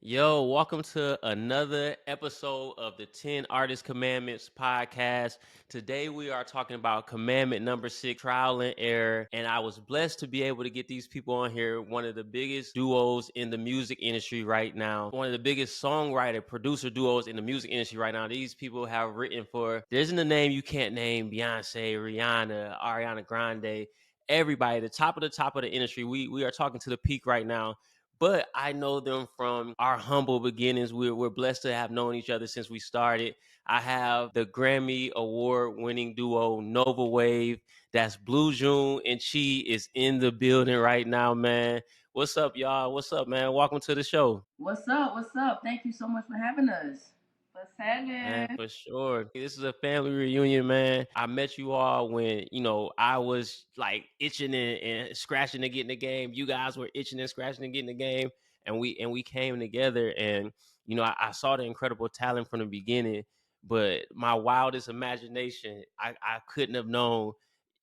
Yo, welcome to another episode of the 10 Artist Commandments podcast. Today we are talking about commandment number 6, trial and error. And I was blessed to be able to get these people on here. One of the biggest duos in the music industry right now. One of the biggest songwriter, producer duos in the music industry right now. These people have written for, there isn't a name you can't name: Beyonce, Rihanna, Ariana Grande, everybody, the top of the industry. We are talking to the peak right now. But I know them from our humble beginnings. We're blessed to have known each other since we started. I have the Grammy Award winning duo Nova Wav. That's Blue June and Chi is in the building right now, man. What's up, y'all? What's up, man? Welcome to the show. What's up? What's up? Thank you so much for having us. What's Man, happening? for sure. This is a family reunion, man. I met you all when, I was like itching and scratching to get in the game. You guys were itching and scratching to get in the game. And we came together, and I saw the incredible talent from the beginning. But my wildest imagination, I couldn't have known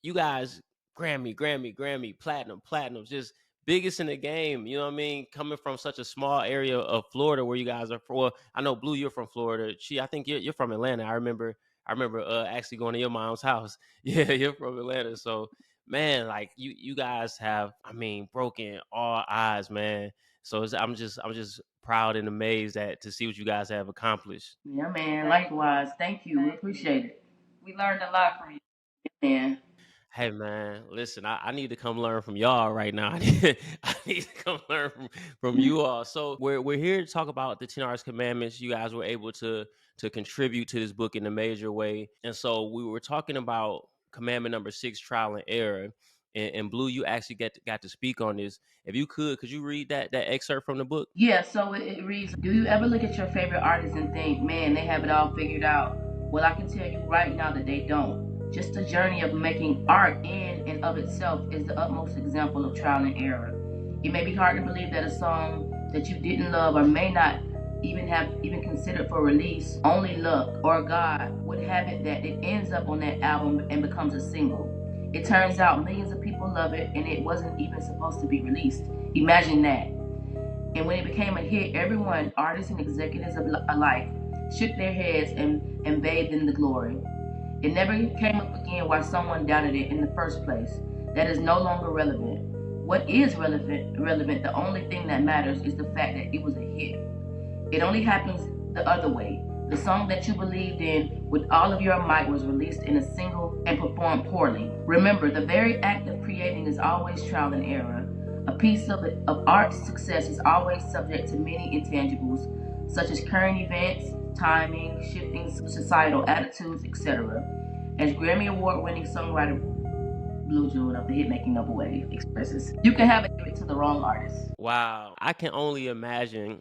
you guys. Grammy, platinum, just biggest in the game. You know what I mean? Coming from such a small area of Florida where you guys are from. Well, I know Blue, you're from Florida. I think you're from Atlanta. I remember actually going to your mom's house. Yeah, you're from Atlanta. So man, like you guys have, I mean, broken all odds, man. So I'm just proud and amazed at to see what you guys have accomplished. Yeah, man. Likewise. Thank you. We appreciate it. We learned a lot from you. Man. Hey man, listen, I need to come learn from y'all right now. I need to come learn from you all. So we're here to talk about the 10 Arts Commandments. You guys were able to contribute to this book in a major way. And so we were talking about commandment number 6, trial and error. And Blue, you actually got to speak on this. If you could you read that excerpt from the book? Yeah, so it reads, do you ever look at your favorite artists and think, man, they have it all figured out? Well, I can tell you right now that they don't. Just the journey of making art in and of itself is the utmost example of trial and error. It may be hard to believe that a song that you didn't love or may not even considered for release, only luck or God would have it that it ends up on that album and becomes a single. It turns out millions of people love it and it wasn't even supposed to be released. Imagine that. And when it became a hit, everyone, artists and executives alike, shook their heads and bathed in the glory. It never came up again why someone doubted it in the first place. That is no longer relevant. What is relevant, the only thing that matters is the fact that it was a hit. It only happens the other way. The song that you believed in with all of your might was released in a single and performed poorly. Remember, the very act of creating is always trial and error. A piece of art's success is always subject to many intangibles, such as current events, timing, shifting societal attitudes, etc. As Grammy Award winning songwriter Blue June of the hitmaking Nova Wav expresses, you can have it to the wrong artist. Wow. I can only imagine,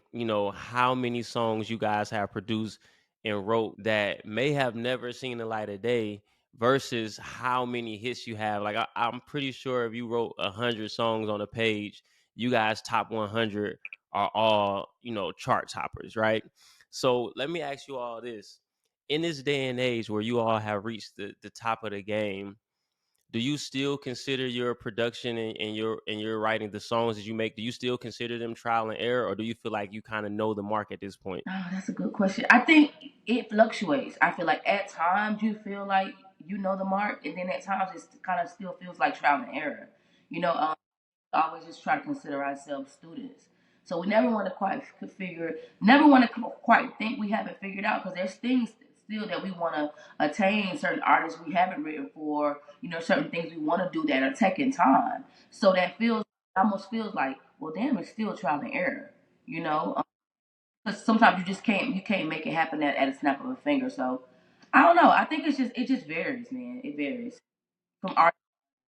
how many songs you guys have produced and wrote that may have never seen the light of day versus how many hits you have. Like I'm pretty sure if you wrote 100 songs on a page, you guys top 100 are all, chart toppers, right? So let me ask you all this. In this day and age where you all have reached the top of the game, do you still consider your production and your writing, the songs that you make, do you still consider them trial and error, or do you feel like you kind of know the mark at this point? Oh, that's a good question. I think it fluctuates. I feel like at times you feel like you know the mark, and then at times it kind of still feels like trial and error. You know, always just try to consider ourselves students. So we never want to never want to quite think we haven't figured out because there's things still that we want to attain. Certain artists we haven't written for, certain things we want to do that are taking time. So that almost feels like, well, damn, it's still trial and error. You know, because sometimes you can't make it happen at a snap of a finger. So I don't know. I think it just varies, man. It varies from art.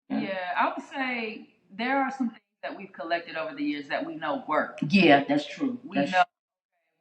Yeah, I would say there are some things that we've collected over the years that we know work. Yeah, that's true. We know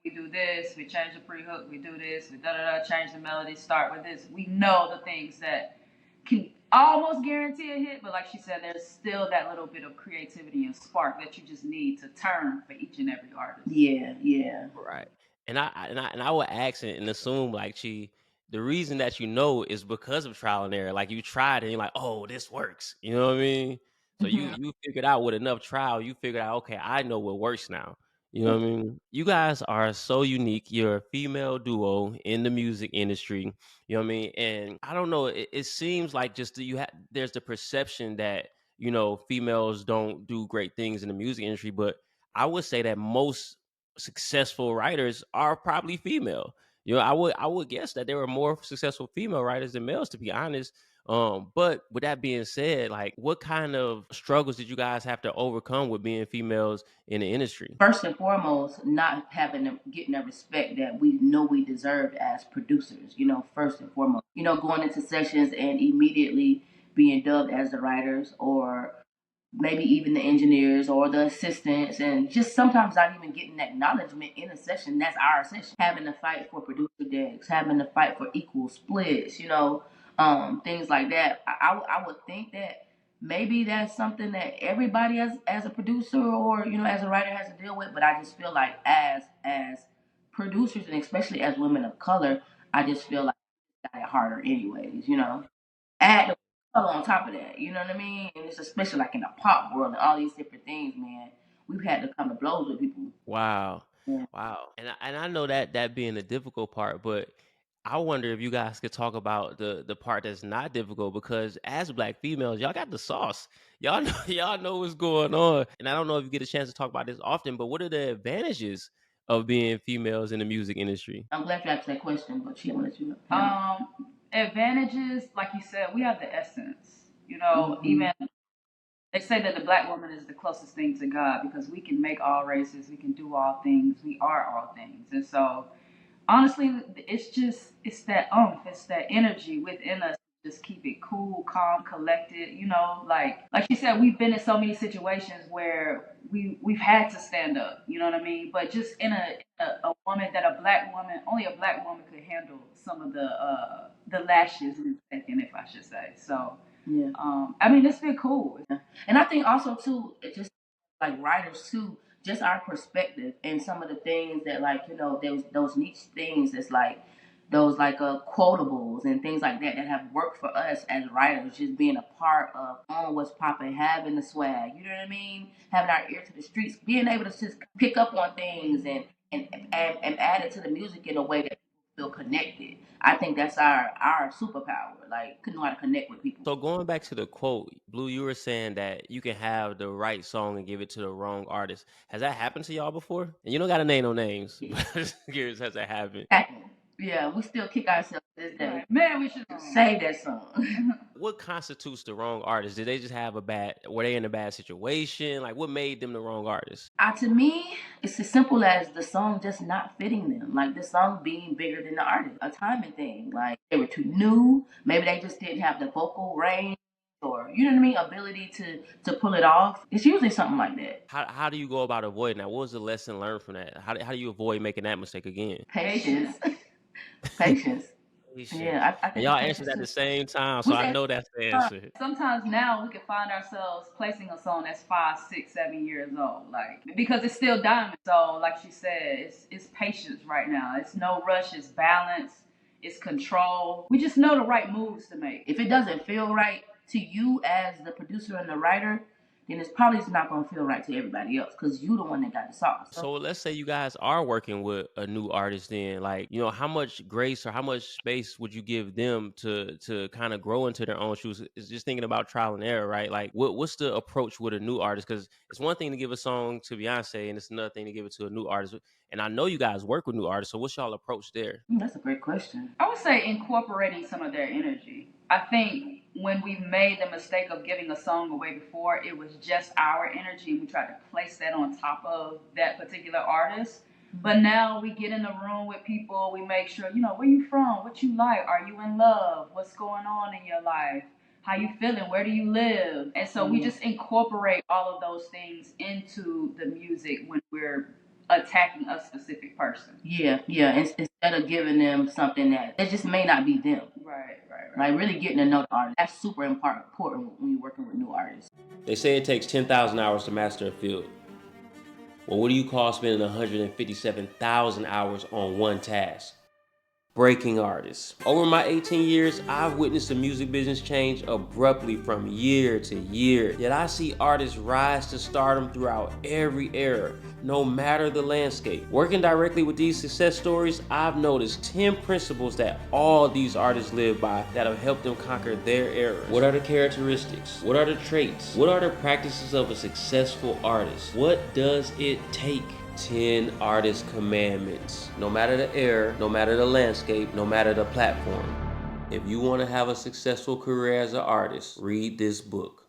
we do this, we change the pre-hook, we do this, we change the melody, start with this. We know the things that can almost guarantee a hit, but like she said, there's still that little bit of creativity and spark that you just need to turn for each and every artist. Yeah, yeah. Right. And I would ask and assume like the reason that is because of trial and error. Like you tried and you're like, oh, this works. You know what I mean? So you Mhm. you figured out with enough trial, you figured out, okay, I know what works now. You know what I mean? You guys are so unique. You're a female duo in the music industry. You know what I mean? And I don't know. It seems like just there's the perception that females don't do great things in the music industry, but I would say that most successful writers are probably female. I would guess that there are more successful female writers than males, to be honest. But with that being said, like, what kind of struggles did you guys have to overcome with being females in the industry? First and foremost, not having them getting the respect that we know we deserve as producers. First and foremost, going into sessions and immediately being dubbed as the writers, or maybe even the engineers or the assistants, and just sometimes not even getting acknowledgement in a session. That's our session. Having to fight for producer decks, having to fight for equal splits, things like that. I would think that maybe that's something that everybody as a producer or as a writer has to deal with. But I just feel like as producers, and especially as women of color, I just feel like it's got it harder anyways. Add the color on top of that, you know what I mean? And it's especially like in the pop world and all these different things, man. We've had to come to blows with people. Wow. Yeah. Wow. And I know that being the difficult part, but I wonder if you guys could talk about the part that's not difficult, because as black females, y'all got the sauce. Y'all know y'all know what's going on. And I don't know if you get a chance to talk about this often, but what are the advantages of being females in the music industry? I'm glad you asked that question, but she wanted you. Advantages, like you said, we have the essence. Even they say that the black woman is the closest thing to God because we can make all races, we can do all things, we are all things. And so honestly, it's that it's that energy within us. Just keep it cool, calm, collected. Like you said, we've been in so many situations where we've had to stand up. You know what I mean? But just in a woman, that a black woman, only a black woman could handle some of the lashes and second, if I should say. So Yeah. I mean, it's been cool. And I think also too, it just like writers too, just our perspective and some of the things that, like, those niche things that's like those like quotables and things like that have worked for us as writers, just being a part of on what's popping, having the swag, you know what I mean? Having our ear to the streets, being able to just pick up on things and add it to the music in a way that people feel connected. I think that's our superpower. Like, know how to connect with people. So going back to the quote, Blue, you were saying that you can have the right song and give it to the wrong artist. Has that happened to y'all before? And you don't got to name no names. But I'm just curious, has that happened? Yeah, we still kick ourselves to this day. Man, we should Save that song. What constitutes the wrong artist? Did they just were they in a bad situation? Like, what made them the wrong artist? To me, it's as simple as the song just not fitting them. Like the song being bigger than the artist. A timing thing. Like they were too new. Maybe they just didn't have the vocal range, or you know what I mean, ability to pull it off. It's usually something like that. How do you go about avoiding that? What was the lesson learned from that? How do you avoid making that mistake again? Patience. Patience. Yeah, I And think y'all patience answered at too. the same time, so I know that's the answer. Sometimes now we can find ourselves placing a song that's 5, 6, 7 years old, like because it's still diamond. So, like she said, it's patience right now. It's no rush. It's balance. It's control. We just know the right moves to make. If it doesn't feel right to you as the producer and the writer, then it's probably not going to feel right to everybody else because you the one that got the sauce. So let's say you guys are working with a new artist, then, like, how much grace or how much space would you give them to kind of grow into their own shoes? It's just thinking about trial and error, right? Like, what's the approach with a new artist? Because it's one thing to give a song to Beyonce, and it's another thing to give it to a new artist. And I know you guys work with new artists, so what's y'all approach there? That's a great question. I would say incorporating some of their energy. I think when we've made the mistake of giving a song away before, it was just our energy and we tried to place that on top of that particular artist. But now we get in the room with people, we make sure, where you from, what you like, are you in love, what's going on in your life, how you feeling, where do you live? And so we just incorporate all of those things into the music when we're attacking a specific person. Yeah. Instead of giving them something that just may not be them. Right. Like really getting to know the artist. That's super important when you're working with new artists. They say it takes 10,000 hours to master a field. Well, what do you call spending 157,000 hours on one task? breaking artists. Over my 18 years, I've witnessed the music business change abruptly from year to year. Yet I see artists rise to stardom throughout every era, no matter the landscape. Working directly with these success stories, I've noticed 10 principles that all these artists live by that have helped them conquer their era. What are the characteristics? What are the traits? What are the practices of a successful artist? What does it take? 10 artist commandments. No matter the era, no matter the landscape, no matter the platform. If you want to have a successful career as an artist, read this book.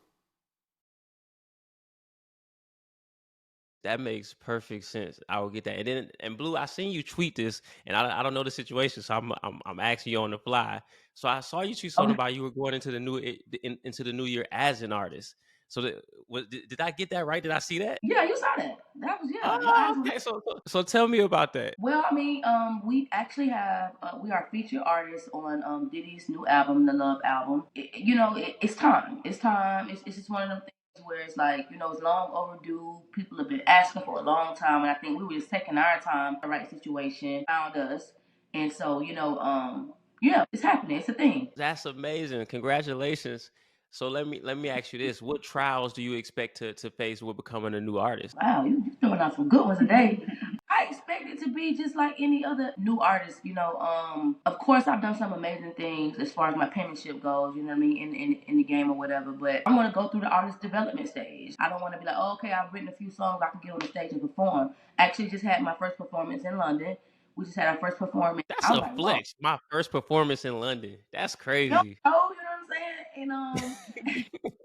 That makes perfect sense. I will get that. And then, and Blue, I seen you tweet this, and I don't know the situation, so I'm asking you on the fly. So I saw you tweet something about you were going into the into the new year as an artist. So did I get that right? Did I see that? Yeah, you saw that. That was your Oh, eyes were. okay. So tell me about that. Well, I mean, we actually have we are featured artists on Diddy's new album, the Love album. It's time. It's time. It's just one of them things where it's like, it's long overdue. People have been asking for a long time, and I think we were just taking our time. The right situation found us, and so yeah, it's happening. It's a thing. That's amazing. Congratulations. So let me ask you this: what trials do you expect to face with becoming a new artist? Wow, you throwing out some good ones today. I expect it to be just like any other new artist, Of course, I've done some amazing things as far as my penmanship goes, you know what I mean, in the game or whatever. But I want to go through the artist development stage. I don't want to be like, oh, okay, I've written a few songs, I can get on the stage and perform. Actually, just had my first performance in London. We just had our first performance. That's a flex. Whoa. My first performance in London. That's crazy. You know what I'm saying? And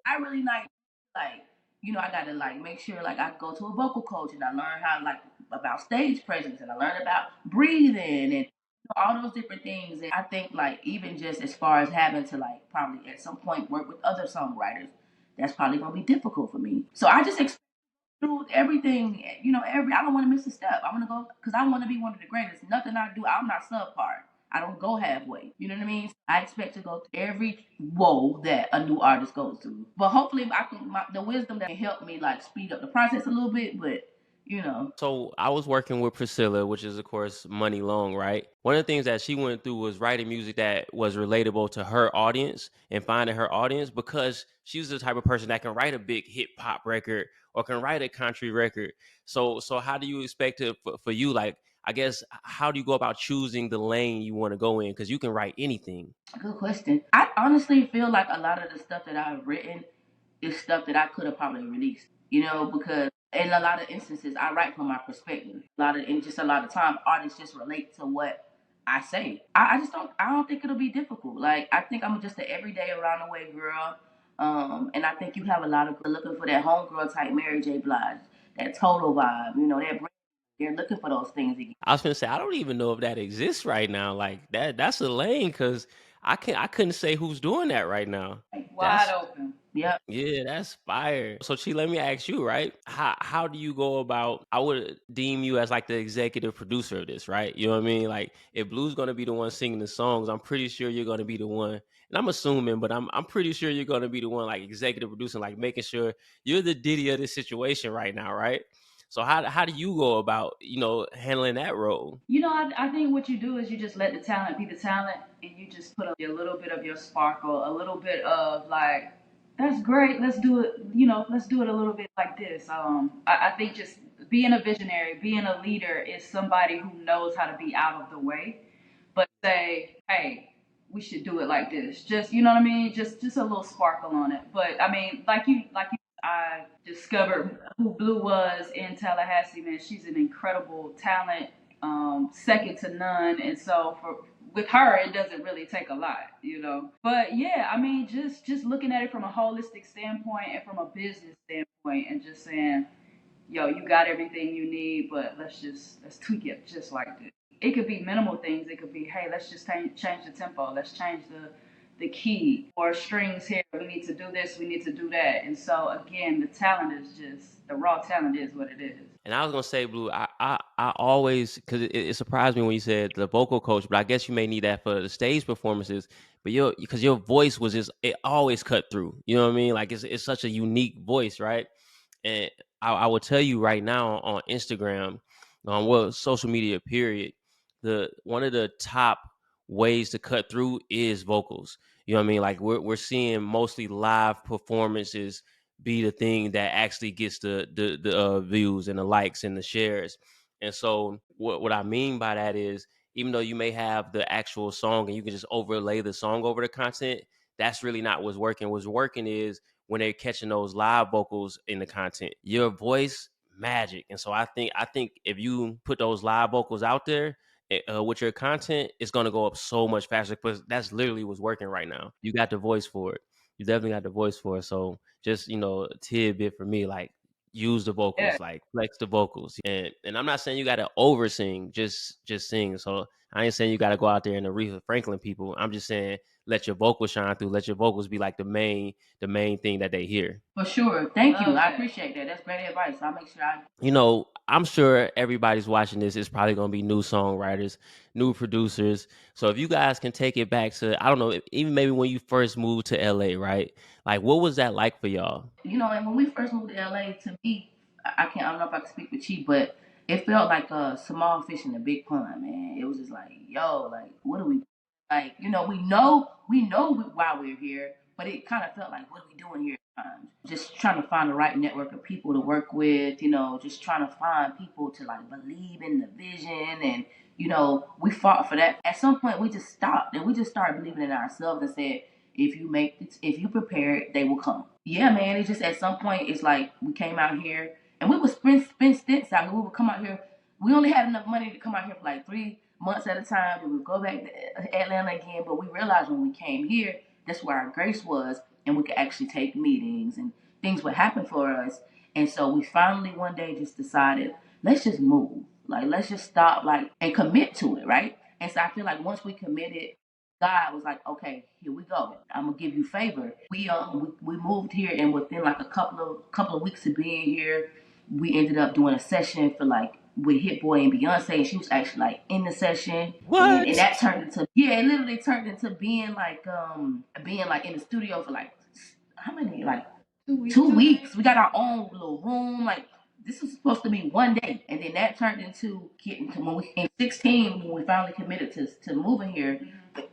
I really like I gotta make sure I go to a vocal coach and I learn how about stage presence and I learn about breathing and all those different things. And I think even just as far as having to probably at some point work with other songwriters, that's probably gonna be difficult for me. So I just expect do everything, I don't want to miss a step. I want to go because I want to be one of the greatest. Nothing I do, I'm not subpar. I don't go halfway. You know what I mean? I expect to go to every woe that a new artist goes through. But hopefully, the wisdom that can help me speed up the process a little bit. But So I was working with Priscilla, which is of course Money Long, right? One of the things that she went through was writing music that was relatable to her audience and finding her audience because she's the type of person that can write a big hip hop record or can write a country record. So how do you expect it for you? I guess, how do you go about choosing the lane you want to go in? Because you can write anything. Good question. I honestly feel like a lot of the stuff that I've written is stuff that I could have probably released, because in a lot of instances I write from my perspective. A lot of time artists just relate to what I say. I don't think it'll be difficult. I think I'm just an everyday around the way girl. And I think you have a lot of girls looking for that homegirl type Mary J. Blige, that total vibe, they're looking for those things again. I was gonna say I don't even know if that exists right now. That's a lane because I couldn't say who's doing that right now. Wide open. Yep. Yeah, that's fire. So Chi, let me ask you, right? How do you go about, I would deem you as the executive producer of this, right? You know what I mean? If Blue's gonna be the one singing the songs, I'm pretty sure you're gonna be the one, and I'm assuming, but I'm pretty sure you're gonna be the one executive producing, making sure you're the Diddy of this situation right now, right? So how do you go about, handling that role? I think what you do is you just let the talent be the talent, and you just put a little bit of your sparkle, a little bit of that's great. Let's do it. Let's do it a little bit like this. I think just being a visionary, being a leader is somebody who knows how to be out of the way, but say, hey, we should do it like this. Just, you know what I mean? Just a little sparkle on it. But I mean, I discovered who Blue was in Tallahassee. Man, she's an incredible talent, second to none. And so with her, it doesn't really take a lot. But yeah, I mean, just looking at it from a holistic standpoint and from a business standpoint, and just saying, yo, you got everything you need, but let's tweak it just like this. It could be minimal things. It could be, hey, let's just change the tempo. Let's change the key or strings here. We need to do this. We need to do that. And so again, the raw talent is what it is. And I was gonna say, Blue, I always, because it surprised me when you said the vocal coach, but I guess you may need that for the stage performances. But because your voice was it always cut through. You know what I mean? It's such a unique voice, right? And I will tell you right now on Instagram, social media period, one of the top ways to cut through is vocals. You know what I mean? Like we're seeing mostly live performances be the thing that actually gets the views and the likes and the shares. And so what I mean by that is, even though you may have the actual song and you can just overlay the song over the content, that's really not what's working. What's working is when they're catching those live vocals in the content. Your voice magic. And so I think if you put those live vocals out there with your content, it's going to go up so much faster, because that's literally what's working right now. You got the voice for it. You definitely got the voice for it. So just, a tidbit for me, like, use the Yeah, vocals, like flex the vocals. And I'm not saying you got to over sing, just sing. So I ain't saying you got to go out there and Aretha Franklin people. I'm just saying let your vocals shine through. Let your vocals be like the main thing that they hear. For sure. Thank you. love I that. appreciate that. That's great advice. I'll make sure I. I'm sure everybody's watching this is probably going to be new songwriters, new producers. So if you guys can take it back to, I don't know, even maybe when you first moved to LA, right? Like, what was that like for y'all? And when we first moved to LA, to me, I don't know if I can speak for Chief, but it felt like a small fish in a big pond, man. It was just like, yo, like, what do we, like, we know why we're here, but it kind of felt like, what are we doing here at times? Just trying to find the right network of people to work with, just trying to find people to like believe in the vision. And, we fought for that. At some point, we just stopped and we just started believing in ourselves and said, if you prepare it, they will come. Yeah, man. It's just at some point, it's like we came out here and we would spend stints out here. We would come out here. We only had enough money to come out here for like 3 months at a time. We would go back to Atlanta again. But we realized when we came here, that's where our grace was, and we could actually take meetings and things would happen for us. And so we finally one day just decided, let's just move. Like, let's just stop, like, and commit to it, right? And so I feel like once we committed, God was like, okay, here we go. I'm gonna give you favor. We moved here, and within like a couple of weeks of being here, we ended up doing a session for like with Hit Boy and Beyonce, and she was actually like in the session, and What? that turned into, yeah, it literally turned into being like in the studio for like how many, like 2 weeks. 2 weeks. We got our own little room. Like, this was supposed to be one day, and then that turned into getting to when we in 16 when we finally committed to moving here.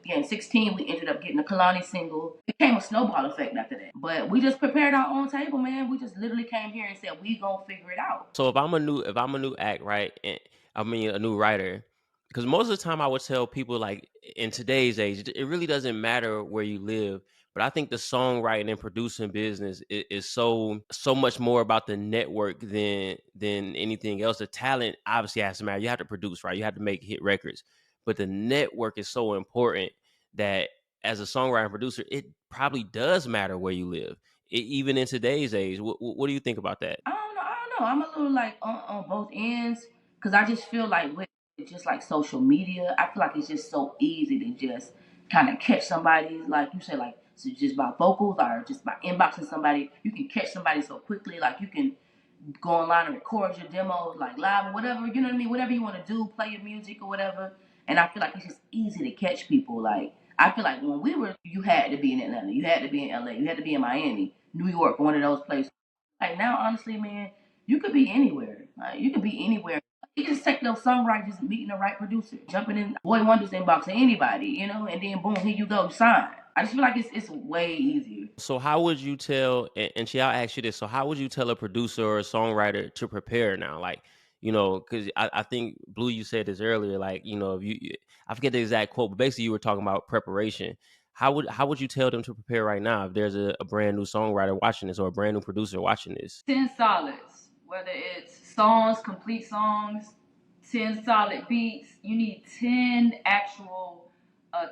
Yeah, in 16 we ended up getting a Kalani single. It became a snowball effect after that. But we just prepared our own table, man. We just literally came here and said we gonna figure it out. So if I'm a new act, right? And I mean a new writer, because most of the time I would tell people, like, in today's age, it really doesn't matter where you live. But I think the songwriting and producing business is so much more about the network than anything else. The talent obviously has to matter. You have to produce, right? You have to make hit records. But the network is so important that as a songwriter and producer, it probably does matter where you live, even in today's age. What do you think about that? I don't know. I'm a little like on both ends because I just feel like with just like social media, I feel like it's just so easy to just kind of catch somebody, like you said, like, so just by vocals or just by inboxing somebody. You can catch somebody so quickly. Like, you can go online and record your demos like live or whatever, you know what I mean? Whatever you want to do, play your music or whatever. And I feel like it's just easy to catch people. Like, I feel like when we were, you had to be in Atlanta, you had to be in LA, you had to be in Miami, New York, one of those places. Like, now, honestly, man, you could be anywhere. Like, you could be anywhere. You just take those songwriters and meeting the right producer, jumping in Boy Wonder's inbox or anybody, and then boom, here you go, sign. I just feel like it's way easier. So how would you tell, and Chi, I'll ask you this, so how would you tell a producer or a songwriter to prepare now? Like, because I think, Blue, you said this earlier, like, if I forget the exact quote, but basically you were talking about preparation. How would you tell them to prepare right now if there's a brand new songwriter watching this or a brand new producer watching this? 10 solids, whether it's songs, complete songs, 10 solid beats. You need 10 actual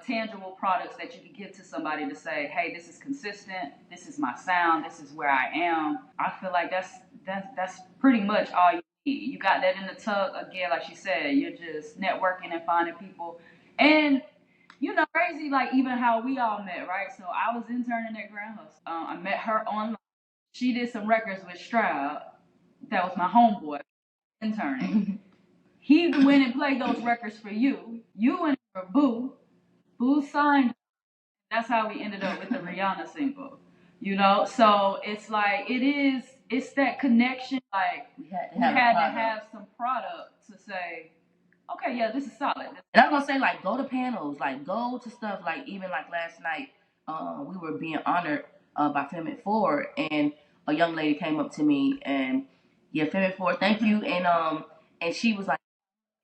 tangible products that you can give to somebody to say, hey, this is consistent, this is my sound, this is where I am. I feel like that's pretty much all you need. You got that in the tug, again, like she said, you're just networking and finding people. And crazy, like, even how we all met, right? So I was interning at Grand Hustle. I met her online. She did some records with Stroud. That was my homeboy interning. He went and played those records for you. You went for Boo. Boo signed. That's how we ended up with the Rihanna single. So it's like it's that connection. Like, We had to we have had a to product. have some product to say, okay, yeah, this is solid. And I was gonna say, like, go to panels, like, go to stuff, like, even like last night, we were being honored by Femme at Four, and a young lady came up to me and, yeah, Femme at Four, thank you, and she was like,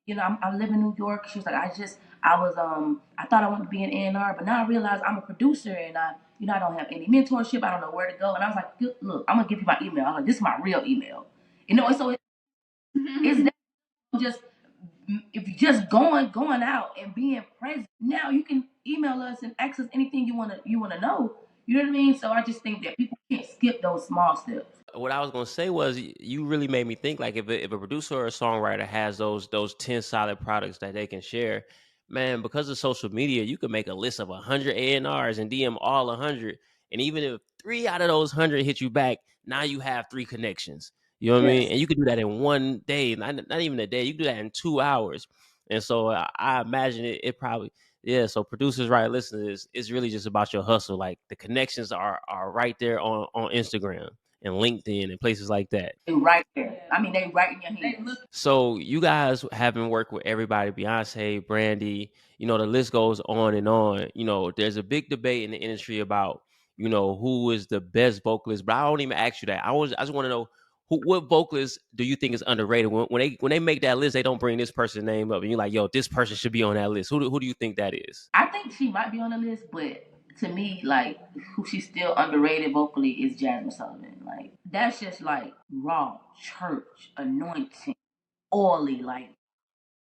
you know, I live in New York. She was like, I thought I wanted to be an A&R, but now I realize I'm a producer, and I don't have any mentorship. I don't know where to go, and I was like, look, I'm gonna give you my email. I'm like, this is my real email, and so it's just if you just going out and being present, now you can email us and ask us anything you wanna know. You know what I mean? So I just think that people can't skip those small steps. What I was gonna say was you really made me think like if a producer or a songwriter has those 10 solid products that they can share, man, because of social media, you can make a list of 100 A&Rs and DM all 100, and even if 3 out of those 100 hit you back, now you have 3 connections. You know what I mean? Yes. And you can do that in one day, not even a day. You can do that in 2 hours. And so I imagine it probably, yeah. So producers, right, listen to this. It's really just about your hustle. Like the connections are right there on Instagram and LinkedIn and places like that. They right there. I mean, they right in your They hands. look. So you guys haven't worked with everybody, Beyonce, Brandy, the list goes on and on. There's a big debate in the industry about, who is the best vocalist, but I don't even ask you that. I just want to know what vocalist do you think is underrated? When they make that list, they don't bring this person's name up, and you're like, yo, this person should be on that list. Who do you think that is? I think she might be on the list, but to me, like, who she's still underrated vocally is Jasmine Sullivan. Like, that's just like raw church anointing, oily, like,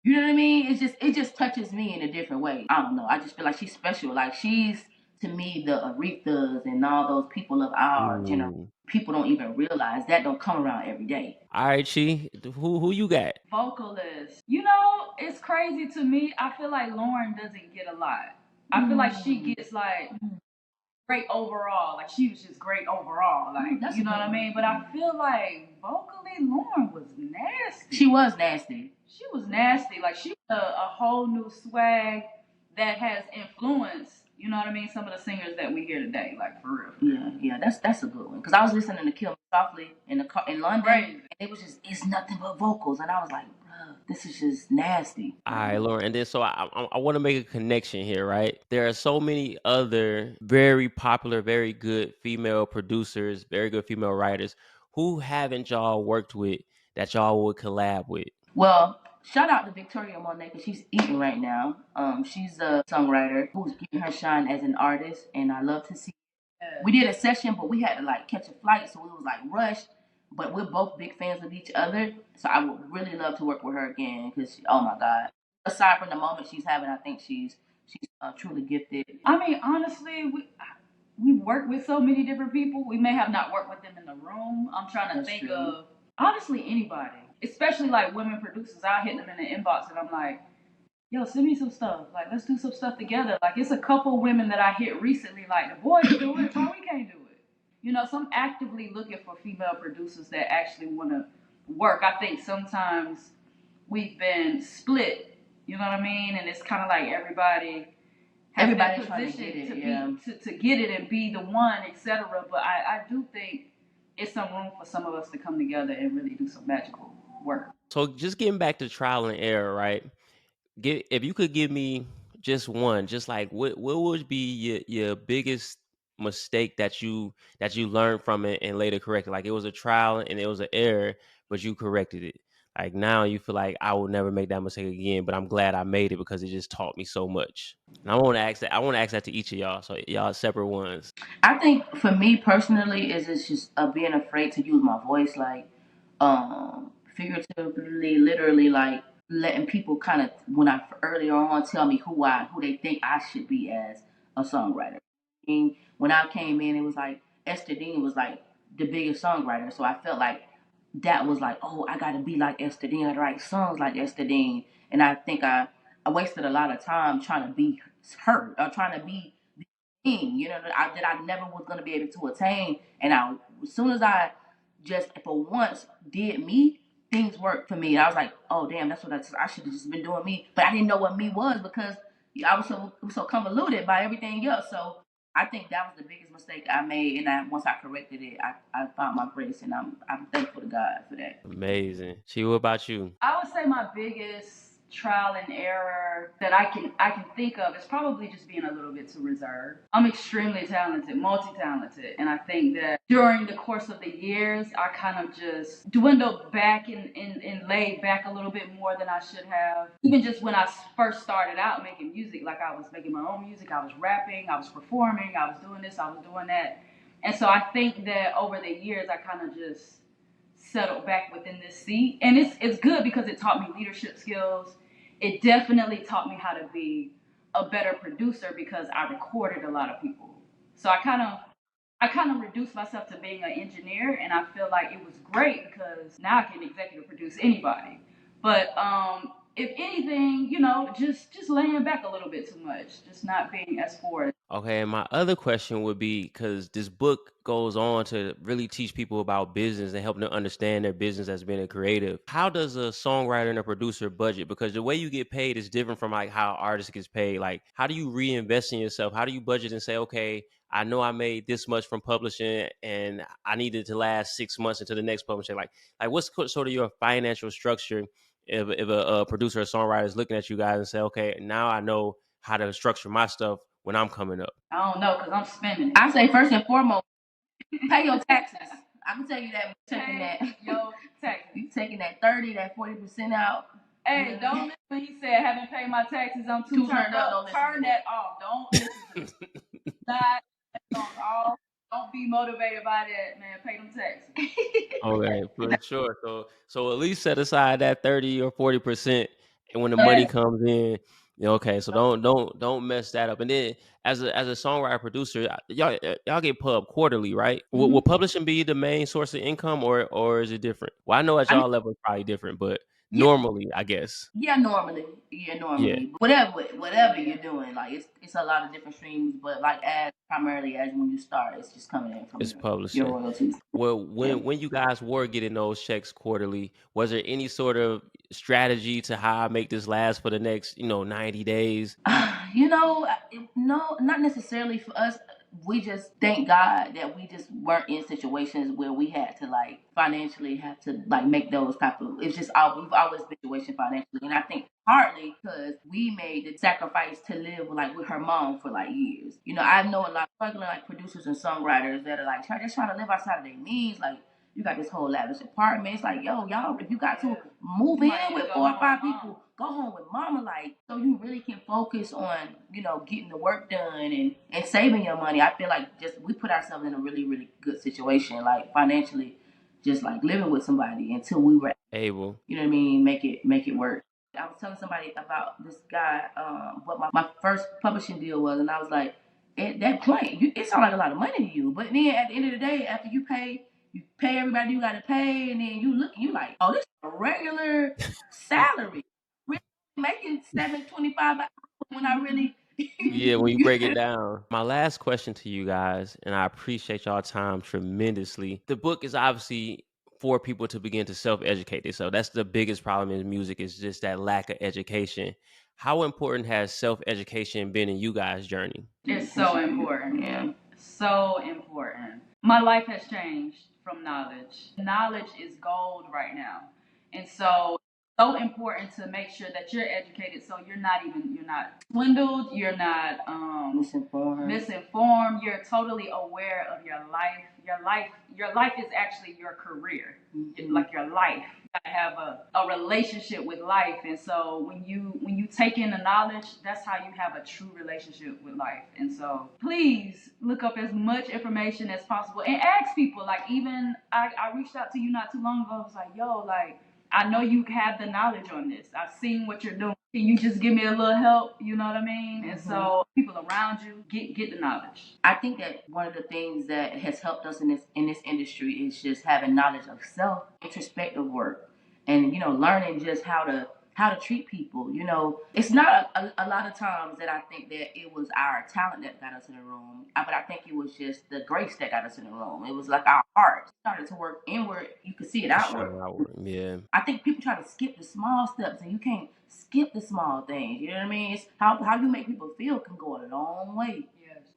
you know what I mean? It just touches me in a different way. I don't know. I just feel like she's special. Like, she's to me the Arethas and all those people of our generation. Mm. People don't even realize that don't come around every day. All right, Chi, who you got? Vocalist. You know, it's crazy to me. I feel like Lauren doesn't get a lot. I feel like she gets like great overall. Like she was just great overall. Like you know what I mean? But I feel like vocally Lauren was nasty. She was nasty. She was nasty. Like she was a whole new swag that has influenced, you know what I mean, some of the singers that we hear today. Like for real. Yeah, that's a good one. Because I was listening to Kill Me Softly in the car in London, Crazy. and it was just it's nothing but vocals, and I was like, bruh, this is just nasty. All right, Lauren. And then so I want to make a connection here, right? There are so many other very popular, very good female producers, very good female writers. Who haven't y'all worked with that y'all would collab with? Well, shout out to Victoria Monet because she's eating right now. She's a songwriter who's getting her shine as an artist, and I love to see. We did a session, but we had to like catch a flight, so it was like rushed. But we're both big fans of each other, so I would really love to work with her again because oh my god! Aside from the moment she's having, I think she's truly gifted. I mean, honestly, we work with so many different people. We may have not worked with them in the room. I'm trying to That's think true. of honestly anybody, especially like women producers. I hit them in the inbox and I'm like, yo, send me some stuff. Like, let's do some stuff together. Like, it's a couple women that I hit recently. Like, the boys do it, why we can't do it? You know, so I'm actively looking for female producers that actually want to work. I think sometimes we've been split. You know what I mean? And it's kind of like everybody has Everybody's been trying to positioned get it, to yeah. be to get it and be the one, etc. But I do think it's some room for some of us to come together and really do some magical work. So just getting back to trial and error, right? If you could give me just one, just like what would be your biggest mistake that you learned from it and later corrected? Like it was a trial and it was an error, but you corrected it. Like now you feel like I will never make that mistake again, but I'm glad I made it because it just taught me so much. And I want to ask that. I want to ask that to each of y'all. So y'all separate ones. I think for me personally, is it's just being afraid to use my voice, like figuratively, literally, like letting people kind of when I earlier on tell me who they think I should be as a songwriter. And when I came in, it was like Esther Dean was like the biggest songwriter, so I felt like that was like, oh, I got to be like Esther Dean, I write songs like Esther Dean, and I think I wasted a lot of time trying to be her or trying to be thing, that I never was gonna be able to attain. And as soon as I just for once did me, things worked for me. And I was like, oh damn, that's what I should have just been doing me. But I didn't know what me was because I was so convoluted by everything else. So I think that was the biggest mistake I made. And once I corrected it, I found my grace, and I'm thankful to God for that. Amazing. She, what about you? I would say my biggest trial and error that I can think of is probably just being a little bit too reserved. I'm extremely talented, multi-talented, and I think that during the course of the years, I kind of just dwindled back and laid back a little bit more than I should have. Even just when I first started out making music, like I was making my own music, I was rapping, I was performing, I was doing this, I was doing that. And so I think that over the years, I kind of just settled back within this seat. And it's good because it taught me leadership skills. It definitely taught me how to be a better producer because I recorded a lot of people. So I kind of reduced myself to being an engineer, and I feel like it was great because now I can executive produce anybody. But if anything, just laying back a little bit too much, just not being as forward. Okay, and my other question would be, because this book goes on to really teach people about business and help them understand their business as being a creative. How does a songwriter and a producer budget? Because the way you get paid is different from like how artists gets paid. Like, how do you reinvest in yourself? How do you budget and say, okay, I know I made this much from publishing and I need it to last 6 months until the next publishing? Like what's sort of your financial structure if a producer or songwriter is looking at you guys and say, okay, now I know how to structure my stuff when I'm coming up? I don't know because I'm spending. I say first and foremost, pay your taxes. I can tell you that taking that Yo, taxes. you taking that 30, that 40% out. Hey, don't listen when he said haven't paid my taxes. I'm too turned up. Turn that off. Don't listen to it. Not off. Don't be motivated by that, man. Pay them taxes. Okay, for sure. So at least set aside that 30 or 40%, and when the money comes in, okay. So don't mess that up. And then as a songwriter producer, y'all get pub quarterly, right? Will publishing be the main source of income, or is it different? Well, I know at y'all level it's probably different, but normally, I guess. Yeah, normally. Yeah. Whatever you're doing, like it's a lot of different streams, but like primarily as when you start, it's just coming in from It's publishing. your royalties. Well, when you guys were getting those checks quarterly, was there any sort of strategy to how I make this last for the next 90 days? No, not necessarily for us. We just thank God that we just weren't in situations where we had to like financially have to like make those type of. It's just we've always been in a situation financially, and I think partly because we made the sacrifice to live with her mom for like years. I know a lot of struggling like producers and songwriters that are like just trying to live outside of their means, like. You got this whole lavish apartment. It's like, yo, y'all, if you got to move in with 4 or 5 people, go home with mama. Like, so you really can focus on, getting the work done and saving your money. I feel like just we put ourselves in a really, really good situation, like financially, just like living with somebody until we were able. You know what I mean? Make it work. I was telling somebody about this guy, what my first publishing deal was, and I was like, at that point, it sounds like a lot of money to you. But then at the end of the day, after you pay everybody you got to pay, and then you like, oh, this is a regular salary. Really making $7.25 when I really. Yeah, when you break it down. My last question to you guys, and I appreciate y'all time tremendously. The book is obviously for people to begin to self-educate themselves. That's the biggest problem in music, is just that lack of education. How important has self-education been in you guys' journey? It's so important. Yeah. So important. My life has changed from knowledge. Knowledge is gold right now. And so important to make sure that you're educated so you're not swindled, you're not misinformed, you're totally aware of your life. Your life is actually your career. It's like your life. You gotta have a relationship with life. And so when you take in the knowledge, that's how you have a true relationship with life. And so please look up as much information as possible and ask people. Like, even I reached out to you not too long ago. I was like, yo, like, I know you have the knowledge on this. I've seen what you're doing. Can you just give me a little help? You know what I mean? And so people around you, get the knowledge. I think that one of the things that has helped us in this industry is just having knowledge of self, introspective work, and learning just how to treat people. It's not a lot of times that I think that it was our talent that got us in the room, but I think it was just the grace that got us in the room. It was like our heart started to work inward. You could see it outward. Yeah. I think people try to skip the small steps, and you can't skip the small things. You know what I mean? It's how you make people feel can go a long way.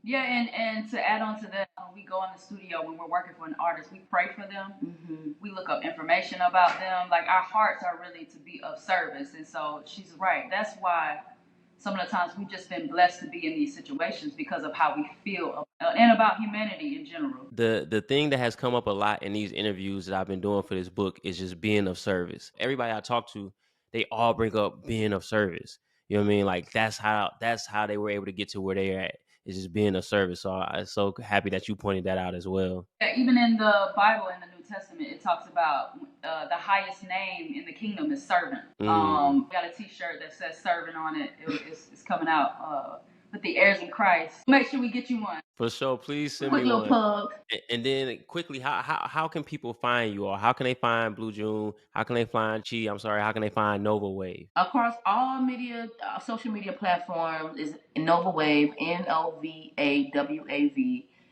Yeah, and to add on to that, we go in the studio, when we're working for an artist, we pray for them. Mm-hmm. We look up information about them. Like, our hearts are really to be of service. And so she's right. That's why some of the times we've just been blessed to be in these situations because of how we feel and about humanity in general. The thing that has come up a lot in these interviews that I've been doing for this book is just being of service. Everybody I talk to, they all bring up being of service. You know what I mean? Like that's how they were able to get to where they're at. Is just being of service. So I'm so happy that you pointed that out as well. Yeah, even in the Bible, in the New Testament, it talks about the highest name in the kingdom is servant. Got a T-shirt that says servant on it. It's coming out with the heirs in Christ. Make sure we get you one. For sure, please send Quick me little one. plug. And then quickly, how can people find you, or how can they find Blue June? How can they find Chi? I'm sorry, how can they find Nova Wave? Across all media, social media platforms is Nova Wave, NOVAWAV.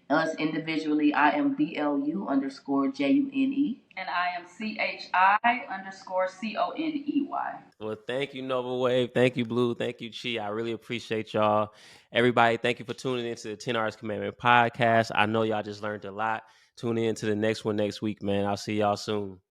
Us individually, I am BLU_JUNE. And I am CHI_CONEY. Well, thank you, Nova Wave. Thank you, Blue. Thank you, Chi. I really appreciate y'all. Everybody, thank you for tuning into the 10 Artist Commandment podcast. I know y'all just learned a lot. Tune in to the next one next week, man. I'll see y'all soon.